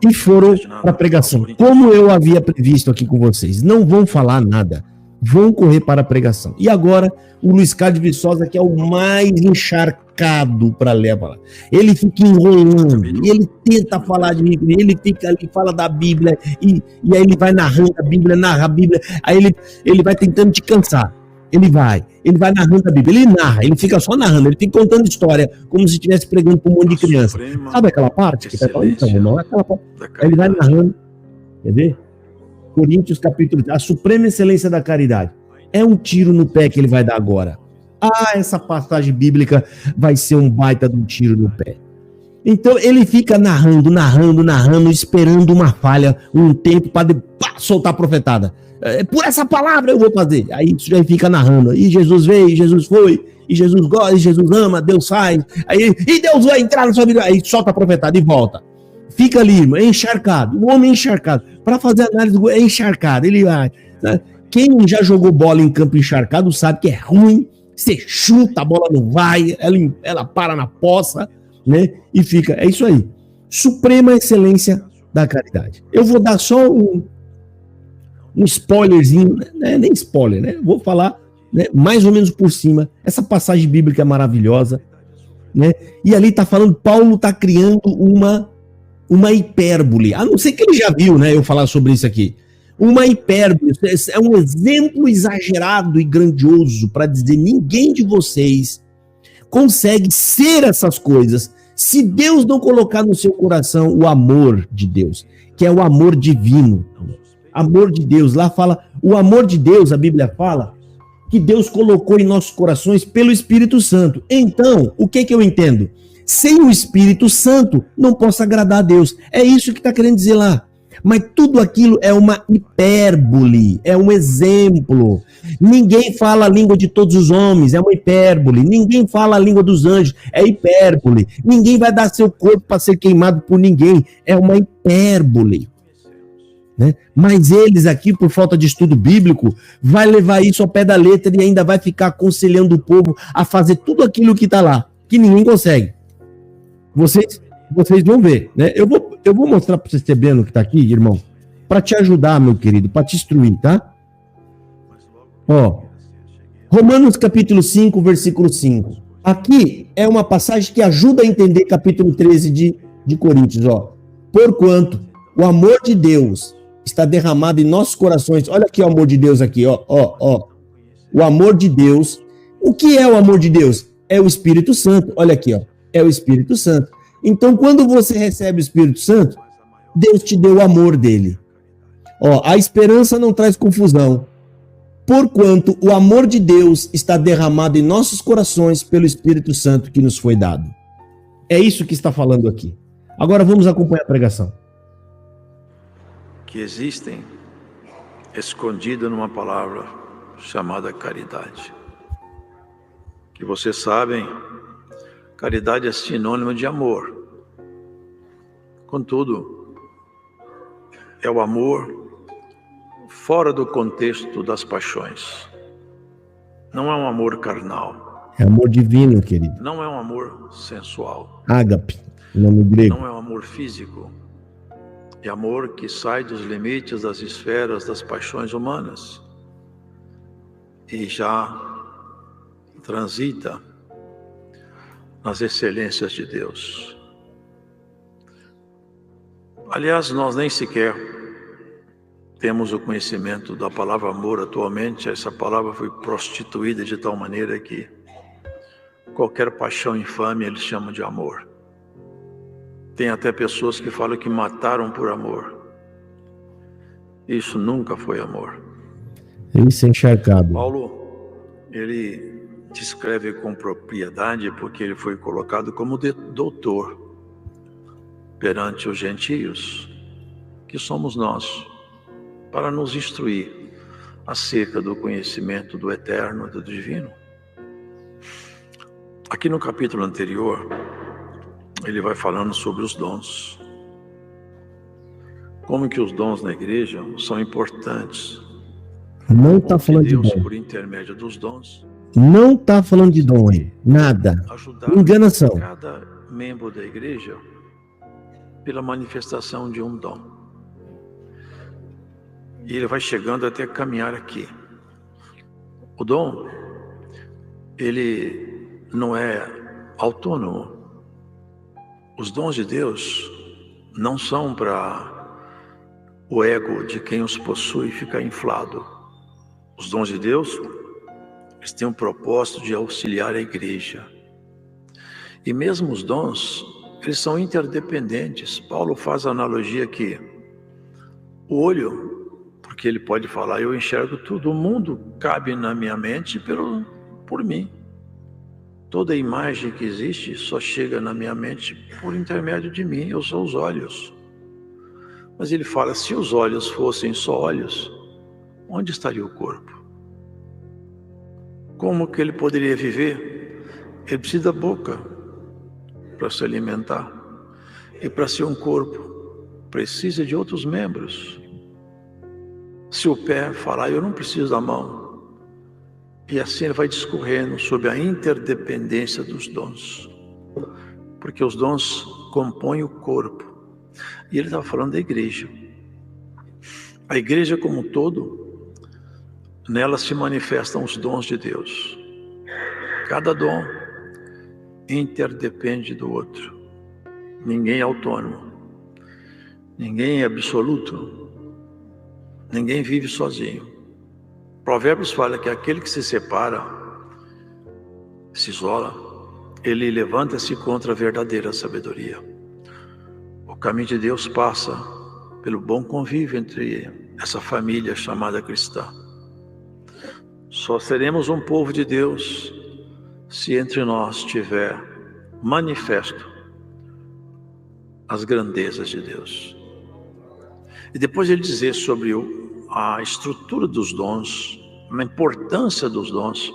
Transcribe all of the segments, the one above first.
e foram para a pregação. Como eu havia previsto aqui com vocês, não vão falar nada, vão correr para a pregação. E agora, o Luiz Carlos de Viçosa, que é o mais encharcado para ler a palavra. Ele fica enrolando, ele tenta falar de Bíblia, ele fica ali, fala da Bíblia, e aí ele vai narrando a Bíblia, narra a Bíblia, aí ele vai tentando te cansar. Ele vai narrando a Bíblia, ele narra, ele fica só narrando, ele fica contando história, como se estivesse pregando para um monte de criança. Sabe aquela parte que vai falando? Então, não é aquela parte. Aí ele vai narrando, quer ver? Coríntios capítulo 3, a suprema excelência da caridade. É um tiro no pé que ele vai dar agora. Essa passagem bíblica vai ser um baita de um tiro no pé. Então ele fica narrando, esperando uma falha, um tempo para soltar a profetada. Por essa palavra eu vou fazer. Aí isso já fica narrando. E Jesus veio, e Jesus foi, e Jesus gosta, e Jesus ama, Deus faz. Aí, e Deus vai entrar na sua vida. Aí solta a profetada e volta. Fica ali, irmão, encharcado. O homem encharcado. Para fazer análise, é encharcado. Ele vai. Né? Quem já jogou bola em campo encharcado sabe que é ruim. Você chuta, a bola não vai, ela para na poça, né? E fica. É isso aí. Suprema excelência da caridade. Eu vou dar só um spoilerzinho, né? Nem spoiler, né? Vou falar, né, mais ou menos por cima. Essa passagem bíblica é maravilhosa, né? E ali tá falando, Paulo tá criando uma hipérbole. A não ser que ele já viu, né, eu falar sobre isso aqui. Uma hipérbole, é um exemplo exagerado e grandioso para dizer, ninguém de vocês consegue ser essas coisas se Deus não colocar no seu coração o amor de Deus, que é o amor divino. Amor de Deus, lá fala, o amor de Deus, a Bíblia fala, que Deus colocou em nossos corações pelo Espírito Santo. Então, o que eu entendo? Sem o Espírito Santo, não posso agradar a Deus. É isso que está querendo dizer lá. Mas tudo aquilo é uma hipérbole, é um exemplo. Ninguém fala a língua de todos os homens, é uma hipérbole. Ninguém fala a língua dos anjos, é hipérbole. Ninguém vai dar seu corpo para ser queimado por ninguém, é uma hipérbole. Né? Mas eles aqui, por falta de estudo bíblico, vai levar isso ao pé da letra e ainda vai ficar aconselhando o povo a fazer tudo aquilo que está lá, que ninguém consegue. Vocês vão ver, né? Eu vou mostrar para você o que está aqui, irmão, para te ajudar, meu querido, para te instruir, tá? Ó, Romanos capítulo 5, versículo 5. Aqui é uma passagem que ajuda a entender capítulo 13 de Coríntios, ó. Porquanto o amor de Deus está derramado em nossos corações. Olha aqui o amor de Deus aqui, ó. O amor de Deus. O que é o amor de Deus? É o Espírito Santo. Olha aqui, ó. É o Espírito Santo. Então, quando você recebe o Espírito Santo, Deus te deu o amor dele. Ó, a esperança não traz confusão. Porquanto o amor de Deus está derramado em nossos corações pelo Espírito Santo que nos foi dado. É isso que está falando aqui. Agora vamos acompanhar a pregação. Que existem escondidas numa palavra chamada caridade. Que vocês sabem, caridade é sinônimo de amor. Contudo, é o amor fora do contexto das paixões. Não é um amor carnal. É amor divino, querido. Não é um amor sensual. Ágape, nome grego. Não é um amor físico. É amor que sai dos limites das esferas das paixões humanas e já transita nas excelências de Deus. Aliás, nós nem sequer temos o conhecimento da palavra amor atualmente. Essa palavra foi prostituída de tal maneira que qualquer paixão infame eles chamam de amor. Tem até pessoas que falam que mataram por amor. Isso nunca foi amor. Isso é encharcado. Paulo, ele descreve com propriedade porque ele foi colocado como doutor perante os gentios, que somos nós, para nos instruir acerca do conhecimento do eterno e do divino. Aqui no capítulo anterior, ele vai falando sobre os dons. Como que os dons na igreja são importantes. Não está falando de dom. Por intermédio dos dons. Não está falando de dom aí. Nada. Enganação. Cada membro da igreja pela manifestação de um dom. E ele vai chegando até caminhar aqui. O dom, ele não é autônomo. Os dons de Deus não são para o ego de quem os possui ficar inflado. Os dons de Deus, eles têm um propósito de auxiliar a igreja. E mesmo os dons, eles são interdependentes. Paulo faz a analogia que o olho, porque ele pode falar, eu enxergo tudo, o mundo cabe na minha mente por mim. Toda imagem que existe só chega na minha mente por intermédio de mim, eu sou os olhos. Mas ele fala, se os olhos fossem só olhos, onde estaria o corpo? Como que ele poderia viver? Ele precisa da boca para se alimentar. E para ser um corpo, precisa de outros membros. Se o pé falar, eu não preciso da mão. E assim ele vai discorrendo sobre a interdependência dos dons. Porque os dons compõem o corpo. E ele estava falando da igreja. A igreja como um todo, nela se manifestam os dons de Deus. Cada dom interdepende do outro. Ninguém é autônomo. Ninguém é absoluto. Ninguém vive sozinho. Provérbios fala que aquele que se separa, se isola, ele levanta-se contra a verdadeira sabedoria. O caminho de Deus passa pelo bom convívio entre essa família chamada cristã. Só seremos um povo de Deus se entre nós estiver manifesto as grandezas de Deus. E depois ele dizer sobre a estrutura dos dons, a importância dos dons,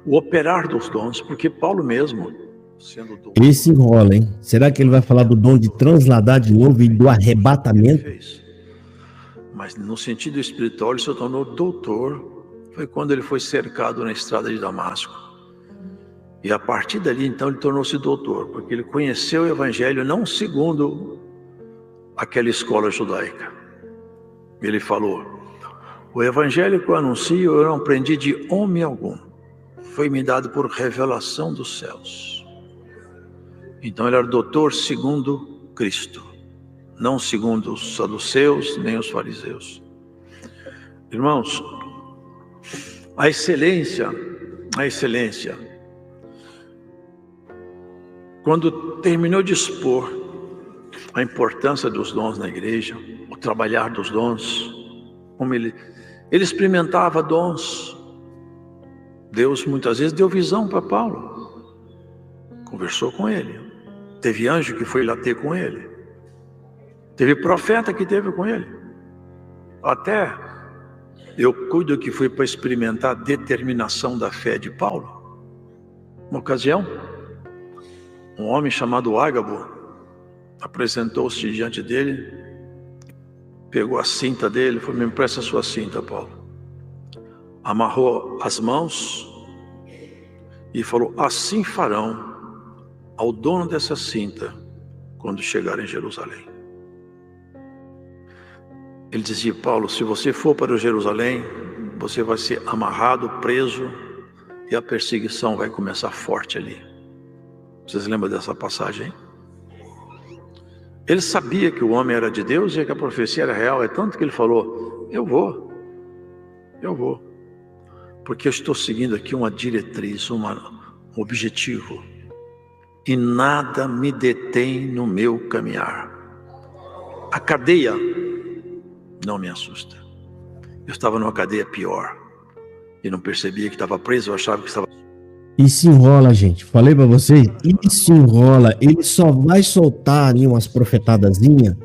o operar dos dons, porque Paulo mesmo, sendo doutor, ele se enrola, hein? Será que ele vai falar do dom de transladar de novo e do arrebatamento? Mas no sentido espiritual ele se tornou doutor, foi quando ele foi cercado na estrada de Damasco. E a partir dali então ele tornou-se doutor, porque ele conheceu o evangelho não segundo aquela escola judaica. Ele falou, o evangelho que eu anuncio eu não aprendi de homem algum, foi-me dado por revelação dos céus. Então ele era doutor segundo Cristo, não segundo os saduceus nem os fariseus. Irmãos, a excelência, quando terminou de expor a importância dos dons na igreja, o trabalhar dos dons, como ele experimentava dons. Deus muitas vezes deu visão para Paulo, conversou com ele, teve anjo que foi lá ter com ele, teve profeta que teve com ele, até eu cuido que fui para experimentar a determinação da fé de Paulo. Uma ocasião, um homem chamado Ágabo apresentou-se diante dele, pegou a cinta dele, falou, me empresta a sua cinta, Paulo. Amarrou as mãos e falou, assim farão ao dono dessa cinta quando chegar em Jerusalém. Ele dizia, Paulo, se você for para Jerusalém, você vai ser amarrado, preso, e a perseguição vai começar forte ali. Vocês lembram dessa passagem? Ele sabia que o homem era de Deus e que a profecia era real, é tanto que ele falou, eu vou, porque eu estou seguindo aqui uma diretriz, um objetivo, e nada me detém no meu caminhar. A cadeia não me assusta. Eu estava numa cadeia pior e não percebia que estava preso, eu achava que estava... E se enrola, gente. Falei pra vocês, e se enrola. Ele só vai soltar ali umas profetadazinhas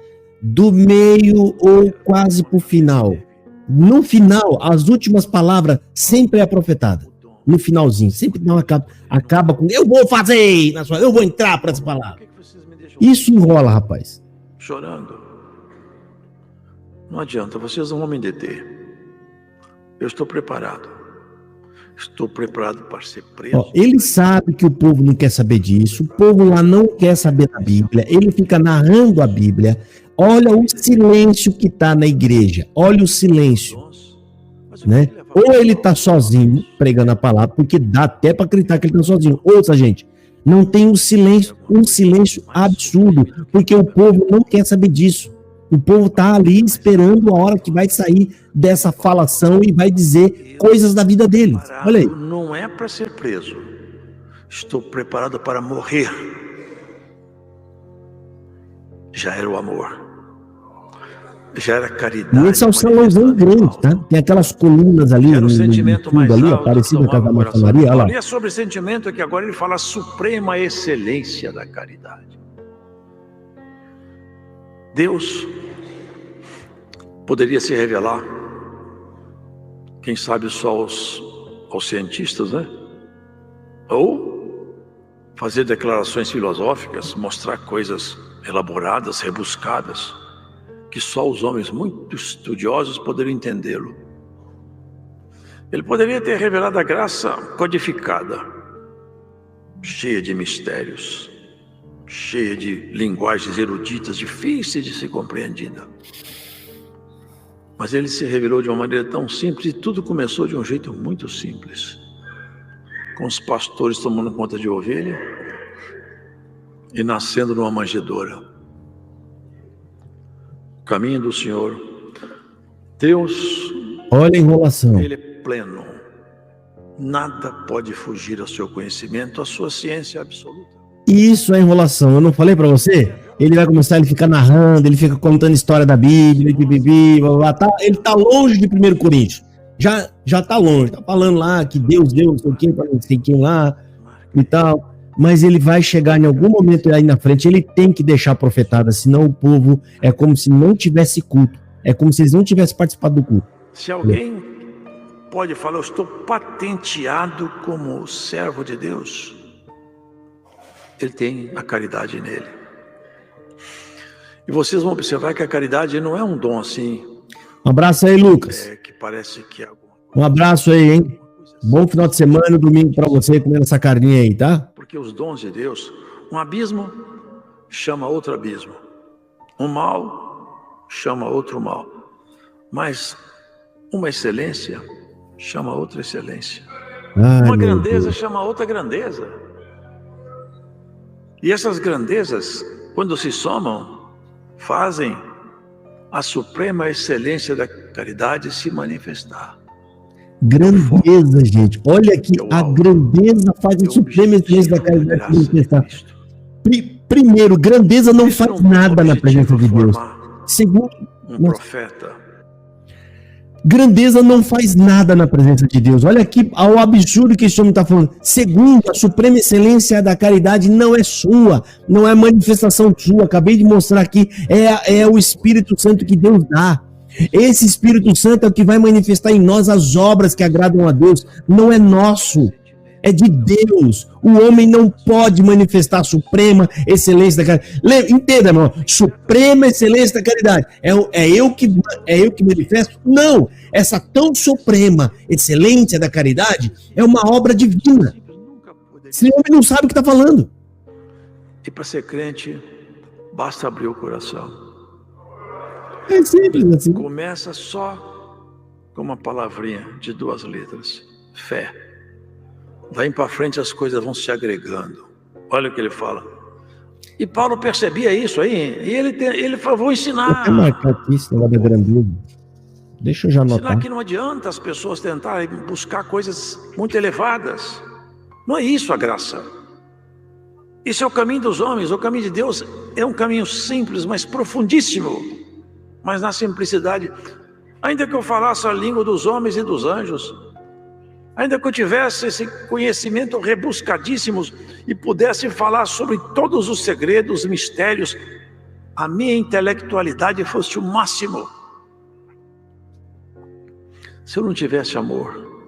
do meio ou quase pro final. No final, as últimas palavras sempre é a profetada. No finalzinho, sempre não acaba com eu vou fazer, eu vou entrar para essa palavra. Isso enrola, rapaz. Chorando. Não adianta, vocês não vão me deter. Eu estou preparado. Estou preparado para ser preso. Ó, ele sabe que o povo não quer saber disso, o povo lá não quer saber da Bíblia, ele fica narrando a Bíblia. Olha o silêncio que está na igreja, olha o silêncio, né? Ou ele está sozinho pregando a palavra, porque dá até para acreditar que ele está sozinho. Ouça, gente, não tem um silêncio absurdo, porque o povo não quer saber disso. O povo está ali esperando a hora que vai sair dessa falação e vai dizer coisas da vida deles. Olha aí. Não é para ser preso. Estou preparado para morrer. Já era o amor. Já era caridade. E esse é um salãozão grande, tá? Tem aquelas colunas ali no sentimento mais ali, alto, parecido com a da maçonaria. Olha lá. E é sobre sentimento que agora ele fala a suprema excelência da caridade. Deus poderia se revelar, quem sabe só aos cientistas, né? Ou fazer declarações filosóficas, mostrar coisas elaboradas, rebuscadas, que só os homens muito estudiosos poderiam entendê-lo. Ele poderia ter revelado a graça codificada, cheia de mistérios, cheia de linguagens eruditas, difíceis de ser compreendida. Mas ele se revelou de uma maneira tão simples, e tudo começou de um jeito muito simples. Com os pastores tomando conta de ovelha e nascendo numa manjedoura. O caminho do Senhor. Deus, olha a enrolação. Ele é pleno. Nada pode fugir ao seu conhecimento, à sua ciência absoluta. Isso é enrolação. Eu não falei para você? Ele vai começar, ele fica narrando, ele fica contando história da Bíblia, ele tá longe de 1 Coríntios. Já tá longe, tá falando lá que Deus deu não sei quem para não sei quem lá e tal. Mas ele vai chegar em algum momento aí na frente, ele tem que deixar a profetada, senão o povo é como se não tivesse culto. É como se eles não tivessem participado do culto. Se alguém pode falar, eu estou patenteado como servo de Deus, ele tem a caridade nele. E vocês vão observar que a caridade não é um dom assim. Um abraço aí, Lucas. Que parece que é um abraço aí, hein? Bom final de semana, domingo para você comendo essa carninha aí, tá? Porque os dons de Deus, um abismo chama outro abismo. Um mal chama outro mal. Mas uma excelência chama outra excelência. Uma grandeza chama outra grandeza. E essas grandezas, quando se somam, fazem a suprema excelência da caridade se manifestar. Grandeza, gente. Olha aqui, a grandeza faz a suprema excelência da caridade se manifestar. Primeiro, grandeza não faz nada na presença de Deus. Segundo, um profeta. Grandeza não faz nada na presença de Deus. Olha aqui ao absurdo que esse homem está falando. Segundo, a suprema excelência da caridade não é sua, não é manifestação sua. Acabei de mostrar aqui, é o Espírito Santo que Deus dá. Esse Espírito Santo é o que vai manifestar em nós as obras que agradam a Deus. Não é nosso, é de Deus. O homem não pode manifestar a suprema excelência da caridade. Entenda, irmão, suprema excelência da caridade. É eu que manifesto? Não, essa tão suprema excelência da caridade é uma obra divina. Esse homem não sabe o que está falando. E para ser crente, basta abrir o coração. É simples assim. Começa só com uma palavrinha de 2 letras. Fé. Daí para frente as coisas vão se agregando. Olha o que ele fala. E Paulo percebia isso aí. E ele falou, vou ensinar. Vou marcar aqui esse negócio da grandeza. Deixa eu já anotar. Ensinar que não adianta as pessoas tentarem buscar coisas muito elevadas. Não é isso a graça. Isso é o caminho dos homens. O caminho de Deus é um caminho simples, mas profundíssimo. Mas na simplicidade, ainda que eu falasse a língua dos homens e dos anjos, ainda que eu tivesse esse conhecimento rebuscadíssimos e pudesse falar sobre todos os segredos, mistérios, a minha intelectualidade fosse o máximo. Se eu não tivesse amor,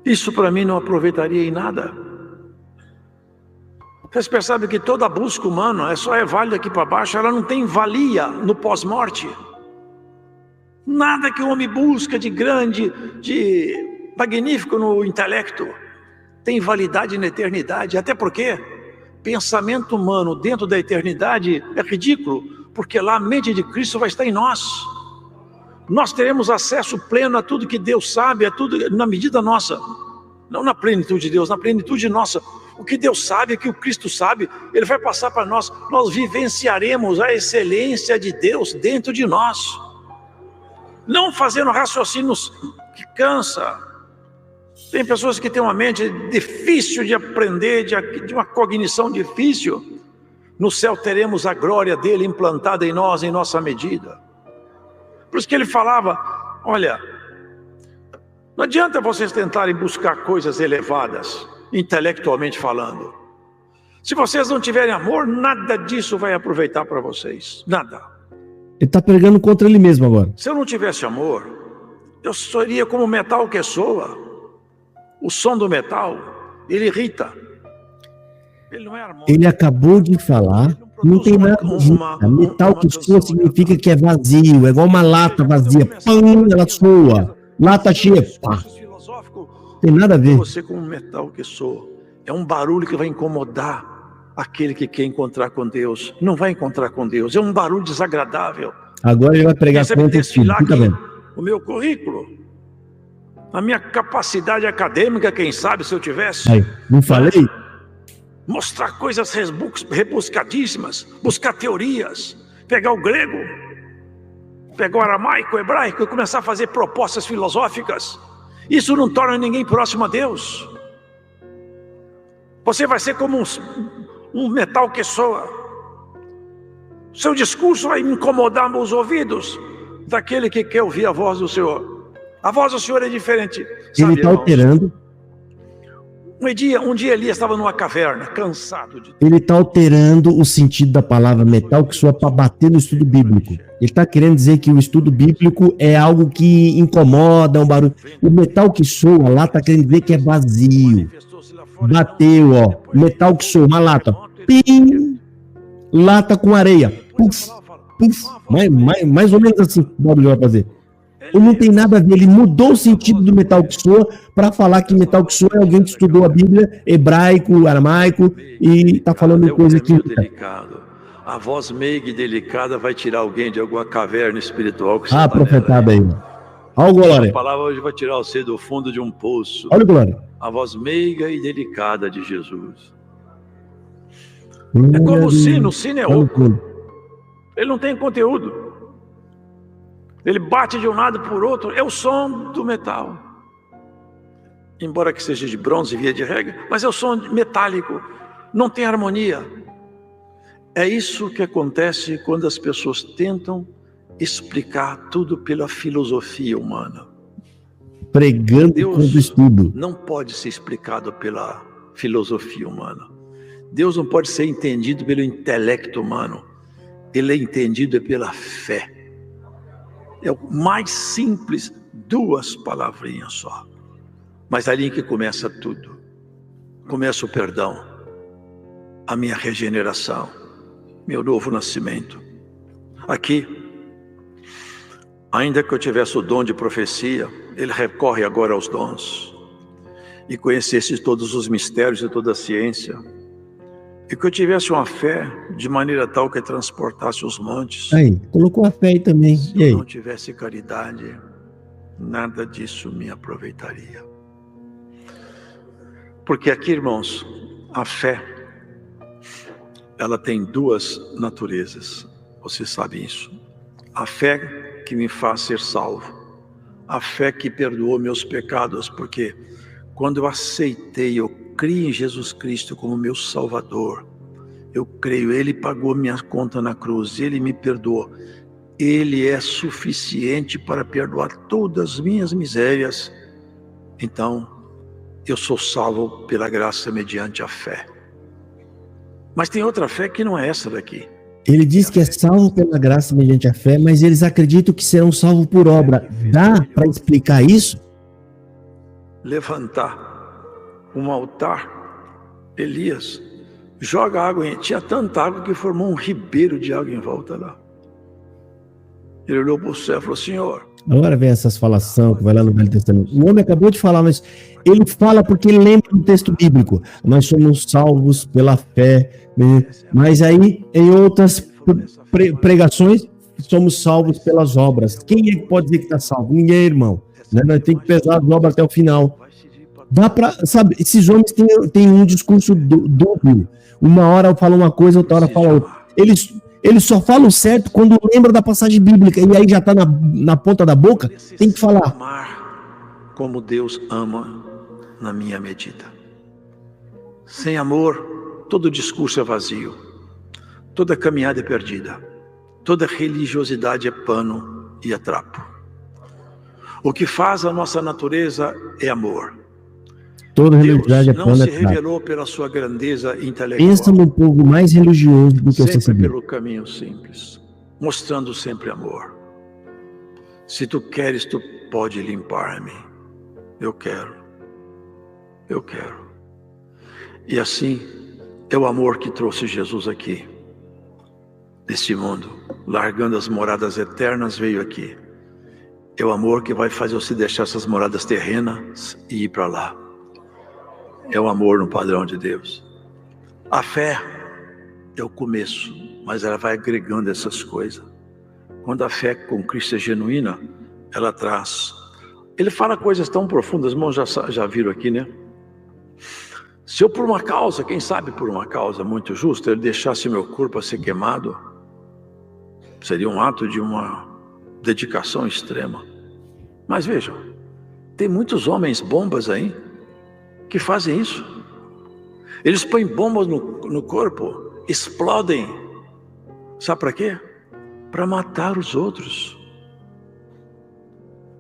isso para mim não aproveitaria em nada. Vocês percebem que toda busca humana só é válida aqui para baixo, ela não tem valia no pós-morte. Nada que o homem busca de grande, magnífico no intelecto, tem validade na eternidade. Até porque pensamento humano dentro da eternidade é ridículo, porque lá a mente de Cristo vai estar em nós. Nós teremos acesso pleno a tudo que Deus sabe, a tudo na medida nossa. Não na plenitude de Deus, na plenitude nossa. O que Deus sabe, o que o Cristo sabe, Ele vai passar para nós. Nós vivenciaremos a excelência de Deus dentro de nós. Não fazendo raciocínios que cansa. Tem pessoas que têm uma mente difícil de aprender, de uma cognição difícil. No céu teremos a glória dele implantada em nós, em nossa medida. Por isso que ele falava, olha, não adianta vocês tentarem buscar coisas elevadas, intelectualmente falando. Se vocês não tiverem amor, nada disso vai aproveitar para vocês, nada. Ele está pregando contra ele mesmo agora. Se eu não tivesse amor, eu seria como o metal que soa. O som do metal, ele irrita. Ele não é harmônico. Ele acabou de falar, não tem nada de metal que soa significa que é vazio, é igual uma lata vazia, pam, ela soa. Lata cheia, pá. Tem nada a ver. Você como um metal que soa, é um barulho que vai incomodar aquele que quer encontrar com Deus. Não vai encontrar com Deus, é um barulho desagradável. Agora ele vai pregar contra o filho, fica vendo. O meu currículo, a minha capacidade acadêmica, quem sabe se eu tivesse. Aí, não falei? Mostrar coisas rebuscadíssimas, buscar teorias, pegar o grego, pegar o aramaico, o hebraico e começar a fazer propostas filosóficas. Isso não torna ninguém próximo a Deus. Você vai ser como um metal que soa. Seu discurso vai incomodar os ouvidos daquele que quer ouvir a voz do Senhor. A voz do Senhor é diferente. Ele está alterando. Um dia Elias estava numa caverna, cansado de... Ele está alterando o sentido da palavra metal que soa para bater no estudo bíblico. Ele está querendo dizer que o estudo bíblico é algo que incomoda, um barulho. O metal que soa lá está querendo dizer que é vazio. Bateu, ó. Metal que soa, uma lata. Pim! Lata com areia. Puf, puf. Mais ou menos assim o barulho vai fazer. Não tem nada a ver, ele mudou o sentido do metal que soa para falar que metal que soa é alguém que estudou a Bíblia, hebraico, aramaico, e está falando coisa aqui. Delicado. A voz meiga e delicada vai tirar alguém de alguma caverna espiritual. Que Ah, profetada aí. Olha o Glória. A palavra hoje vai tirar você do fundo de um poço. Olha o Glória. A voz meiga e delicada de Jesus. É como o sino é oco. Ele não tem conteúdo. Ele bate de um lado por outro, é o som do metal. Embora que seja de bronze, via de regra, mas é o som metálico, não tem harmonia. É isso que acontece quando as pessoas tentam explicar tudo pela filosofia humana. Pregando contra o estudo. Não pode ser explicado pela filosofia humana. Deus não pode ser entendido pelo intelecto humano. Ele é entendido pela fé. É o mais simples, 2 palavrinhas só. Mas ali que começa tudo. Começa o perdão, a minha regeneração, meu novo nascimento. Aqui, ainda que eu tivesse o dom de profecia, ele recorre agora aos dons. E conhecesse todos os mistérios e toda a ciência. E que eu tivesse uma fé de maneira tal que transportasse os montes. Aí, colocou a fé aí também. Se eu não tivesse caridade, nada disso me aproveitaria. Porque aqui, irmãos, a fé, ela tem 2 naturezas. Você sabe isso. A fé que me faz ser salvo. A fé que perdoou meus pecados, porque quando eu aceitei, eu criei em Jesus Cristo como meu Salvador. Eu creio, Ele pagou minha conta na cruz, Ele me perdoou. Ele é suficiente para perdoar todas as minhas misérias. Então, eu sou salvo pela graça mediante a fé. Mas tem outra fé que não é essa daqui. Ele diz que é salvo pela graça mediante a fé, mas eles acreditam que serão salvos por obra. Dá para explicar isso? Levantar um altar, Elias joga água, tinha tanta água que formou um ribeiro de água em volta lá. Ele olhou para o céu e falou: Senhor, Agora vem essas falação que vai lá no Velho Testamento. O homem acabou de falar, mas ele fala porque ele lembra do texto bíblico. Nós somos salvos pela fé, né? Mas aí, em outras pregações, somos salvos pelas obras. Quem é que pode dizer que está salvo? Ninguém, irmão. Né? Nós temos que pesar as obras até o final. Dá pra, sabe, esses homens têm um discurso dúbio. Uma hora fala uma coisa, outra hora fala outra. Eles só falam certo quando lembram da passagem bíblica, e aí já está na ponta da boca, tem que falar. Amar como Deus ama na minha medida. Sem amor, todo discurso é vazio, toda caminhada é perdida, toda religiosidade é pano e é trapo. O que faz a nossa natureza é amor. Toda religiosidade é Deus pano não e se trapo. revelou pela sua grandeza intelectual. Pensa no povo mais religioso do que você Sempre sabia. pelo caminho simples, mostrando sempre amor. Se tu queres, tu pode limpar-me. Eu quero. Eu quero. E assim é o amor que trouxe Jesus aqui, neste mundo, largando as moradas eternas, veio aqui. É o amor que vai fazer você deixar essas moradas terrenas e ir para lá. É o amor no padrão de Deus. A fé é o começo, mas ela vai agregando essas coisas. Quando a fé com Cristo é genuína, ela traz. Ele fala coisas tão profundas, irmãos, já viram aqui, né? Se eu por uma causa, quem sabe por uma causa muito justa, ele deixasse meu corpo a ser queimado, seria um ato de uma dedicação extrema. Mas vejam, tem muitos homens bombas aí que fazem isso. Eles põem bombas no corpo, explodem. Sabe para quê? Para matar os outros.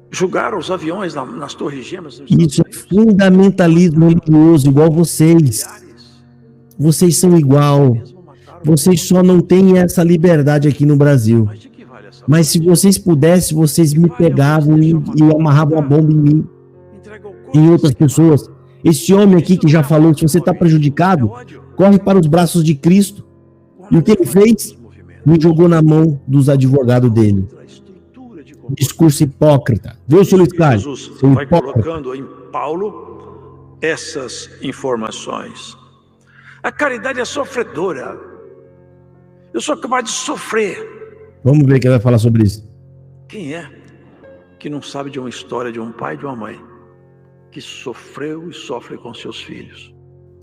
Jogaram os aviões nas torres gêmeas. Isso é fundamentalismo religioso, igual vocês. Vocês são igual. Vocês só não têm essa liberdade aqui no Brasil. Mas se vocês pudessem, vocês me pegavam e amarravam a bomba em mim, em outras pessoas. Esse homem aqui que já falou, se você está prejudicado, corre para os braços de Cristo. E o que ele fez? Me jogou na mão dos advogados dele. Discurso hipócrita. Viu, senhor Luiz Carlos? Jesus vai colocando em Paulo essas informações. A caridade é sofredora. Eu sou capaz de sofrer. Vamos ver quem vai falar sobre isso. Quem é que não sabe de uma história de um pai e de uma mãe que sofreu e sofre com seus filhos?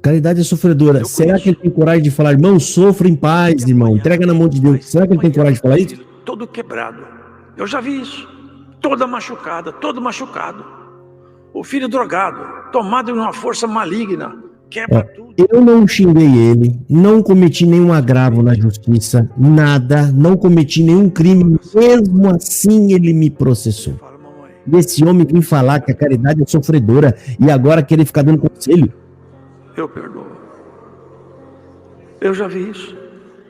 Caridade é sofredora. Será que ele tem coragem de falar, irmão, sofra em paz, irmão, entrega na mão de Deus? Será que ele tem coragem de falar isso? Todo quebrado. Eu já vi isso. Toda machucada, todo machucado. O filho drogado, tomado de uma força maligna, quebra tudo. Eu não xinguei ele, não cometi nenhum agravo na justiça, nada, não cometi nenhum crime, mesmo assim ele me processou. E esse homem vem falar que a caridade é sofredora e agora querer ficar dando conselho. Eu perdoo. Eu já vi isso.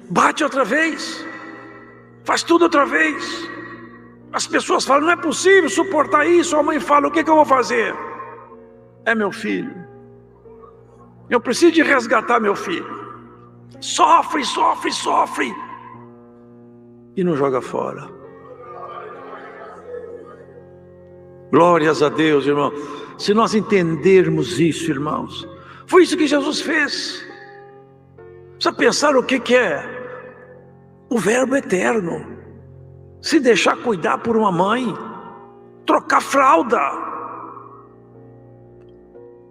Bate outra vez. Faz tudo outra vez. As pessoas falam, não é possível suportar isso. A mãe fala, o que eu vou fazer? É meu filho. Eu preciso de resgatar meu filho. Sofre, sofre, sofre. E não joga fora. Glórias a Deus, irmão. Se nós entendermos isso, irmãos, foi isso que Jesus fez. Precisa pensar o que é o verbo eterno. Se deixar cuidar por uma mãe, trocar fralda.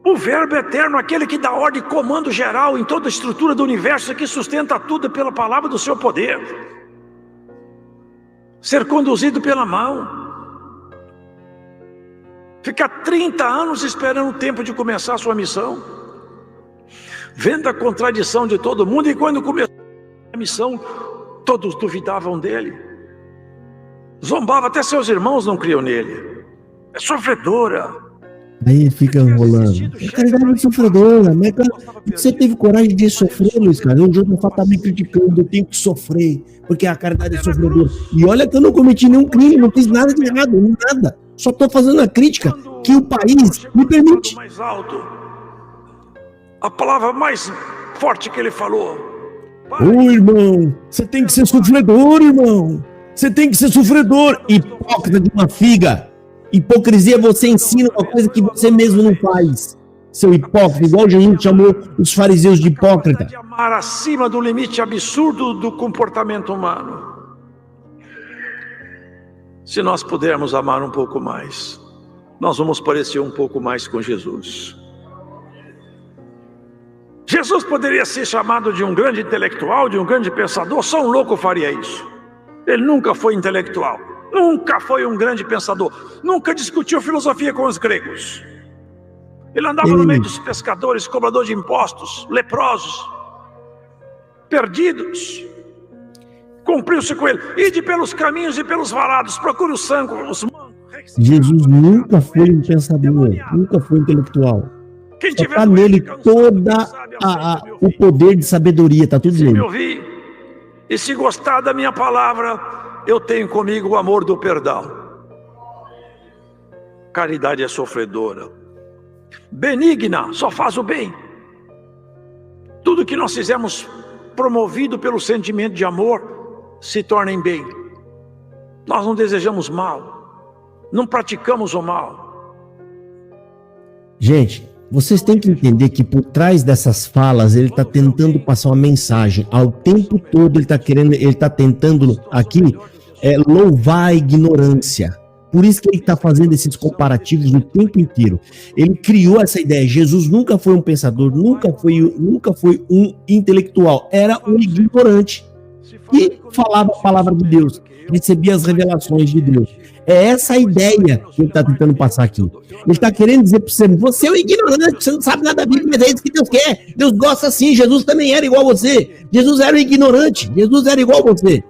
O verbo eterno, aquele que dá ordem e comando geral em toda a estrutura do universo, que sustenta tudo pela palavra do seu poder. Ser conduzido pela mão. Ficar 30 anos esperando o tempo de começar a sua missão. Vendo a contradição de todo mundo, e quando começou a missão, todos duvidavam dele. Zombava, até seus irmãos não criam nele. É sofredora. Aí fica enrolando. A caridade é sofredora, mas você teve coragem de sofrer, Luiz Carlos? O Josafá está me criticando, eu tenho que sofrer, porque a caridade é sofredora. E olha que eu não cometi nenhum crime, não fiz nada de errado, nada. Só estou fazendo a crítica que o país me permite. Mais alto, a palavra mais forte que ele falou. Ô, irmão, você tem que ser sofredor, irmão. Você tem que ser sofredor, hipócrita de uma figa. Hipocrisia, você ensina uma coisa que você mesmo não faz. Seu hipócrita, igual Jesus chamou os fariseus de hipócrita. De amar acima do limite absurdo do comportamento humano. Se nós pudermos amar um pouco mais, nós vamos parecer um pouco mais com Jesus. Jesus poderia ser chamado de um grande intelectual, de um grande pensador, só um louco faria isso. Ele nunca foi intelectual, nunca foi um grande pensador, nunca discutiu filosofia com os gregos. Ele andava no meio dos pescadores, cobradores de impostos, leprosos, perdidos. Cumpriu-se com ele. Ide pelos caminhos e pelos valados, procure o sangue, os mancos. Jesus nunca foi um pensador, nunca foi intelectual. Está nele toda o poder de sabedoria, está tudo nele. Se me ouvir e se gostar da minha palavra, eu tenho comigo o amor do perdão. Caridade é sofredora, benigna, só faz o bem. Tudo que nós fizemos promovido pelo sentimento de amor se torna em bem. Nós não desejamos mal, não praticamos o mal. Gente, vocês têm que entender que por trás dessas falas ele está tentando passar uma mensagem. Ao tempo todo ele está tentando aqui louvar a ignorância. Por isso que ele está fazendo esses comparativos o tempo inteiro. Ele criou essa ideia. Jesus nunca foi um pensador, nunca foi um intelectual. Era um ignorante que falava a palavra de Deus, recebia as revelações de Deus. É essa a ideia que ele está tentando passar aqui. Ele está querendo dizer para você é um ignorante, você não sabe nada da Bíblia, mas é isso que Deus quer. Deus gosta assim, Jesus também era igual a você. Jesus era um ignorante, Jesus era igual a você.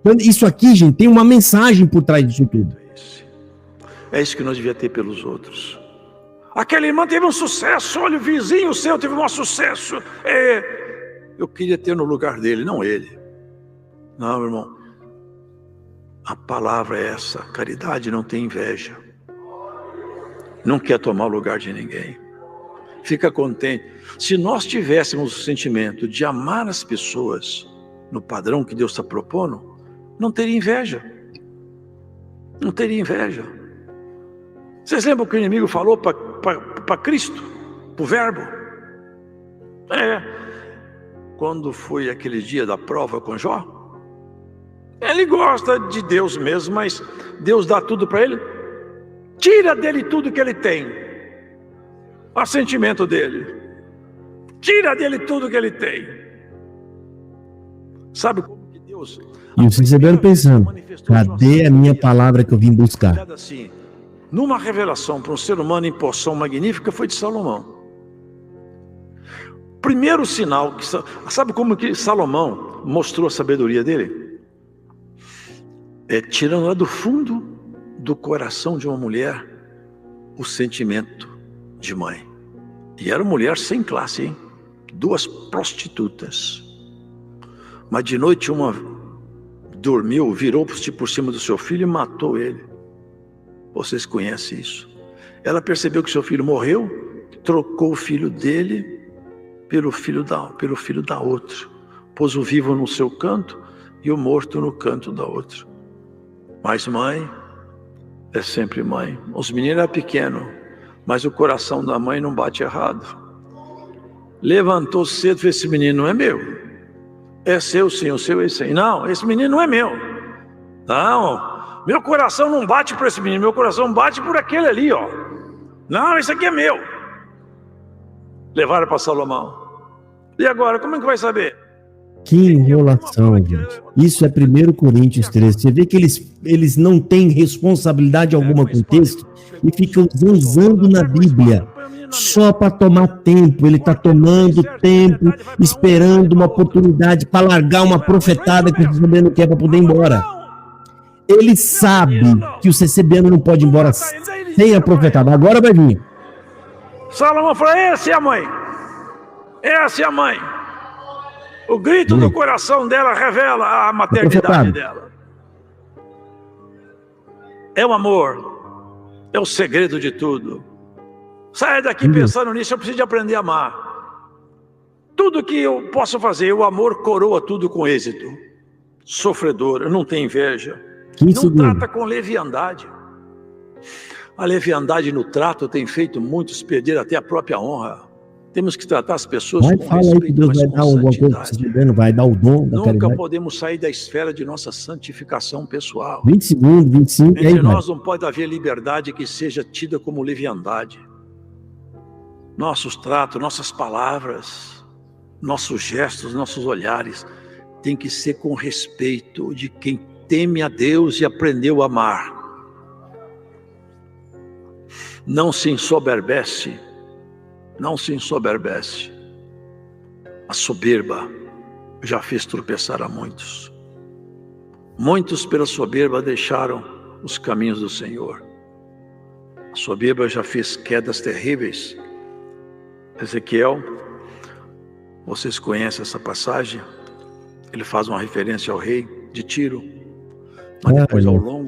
Então, isso aqui, gente, tem uma mensagem por trás disso tudo. É isso que nós devíamos ter pelos outros. Aquele irmão teve um sucesso, olha, o vizinho seu teve um sucesso. Eu queria ter no lugar dele, não ele. Não, irmão. A palavra é essa, caridade não tem inveja. Não quer tomar o lugar de ninguém. Fica contente. Se nós tivéssemos o sentimento de amar as pessoas no padrão que Deus está propondo, não teria inveja. Não teria inveja. Vocês lembram que o inimigo falou para Cristo, para o verbo? Quando foi aquele dia da prova com Jó? Ele gosta de Deus mesmo, mas Deus dá tudo para ele. Tira dele tudo que ele tem. O sentimento dele. Tira dele tudo que ele tem. Sabe como que Deus... E os receberam pensando, cadê a minha palavra que eu vim buscar? Assim, numa revelação para um ser humano em porção magnífica foi de Salomão. Primeiro sinal, sabe como que Salomão mostrou a sabedoria dele? Tirando lá do fundo do coração de uma mulher o sentimento de mãe. E era uma mulher sem classe, hein? 2 prostitutas. Mas de noite uma dormiu, virou-se por cima do seu filho e matou ele. Vocês conhecem isso? Ela percebeu que seu filho morreu, trocou o filho dele pelo filho da outra. Pôs o vivo no seu canto e o morto no canto da outra. Mas mãe é sempre mãe. Os meninos eram pequenos, mas o coração da mãe não bate errado. Levantou cedo e fez: esse menino não é meu. É seu sim, o seu é esse aí. Não, esse menino não é meu. Não, meu coração não bate por esse menino, meu coração bate por aquele ali, ó. Não, esse aqui é meu. Levaram para Salomão. E agora, como é que vai saber? Que enrolação, gente. Isso é 1 Coríntios 13. Você vê que eles não têm responsabilidade alguma com o texto e ficam zanzando na Bíblia só para tomar tempo. Ele está tomando tempo, esperando uma oportunidade para largar uma profetada que o CCBN não quer para poder ir embora. Ele sabe que o CCBN não pode ir embora sem a profetada. Agora vai vir. Salomão falou: essa é a mãe. Essa é a mãe. O grito do coração dela revela a maternidade dela. É o amor. É o segredo de tudo. Saia daqui pensando nisso. Eu preciso de aprender a amar. Tudo que eu posso fazer, o amor coroa tudo com êxito. Sofredor, não tem inveja. 15 Não segundos. trata com leviandade. A leviandade no trato tem feito muitos perder até a própria honra. Temos que tratar as pessoas Vai, com fala aí que respeito, Deus mas vai com dar alguma coisa pra santidade. você, não vai dar o dom da Nunca caridade. podemos sair da esfera de nossa santificação pessoal. 20 segundos, 25, e aí Entre vai. nós não pode haver liberdade que seja tida como leviandade. Nossos tratos, nossas palavras, nossos gestos, nossos olhares tem que ser com respeito de quem teme a Deus e aprendeu a amar. Não se ensoberbece, não se ensoberbece. A soberba já fez tropeçar a muitos. Muitos pela soberba deixaram os caminhos do Senhor. A soberba já fez quedas terríveis. Ezequiel, vocês conhecem essa passagem? Ele faz uma referência ao rei de Tiro, mas depois ao longo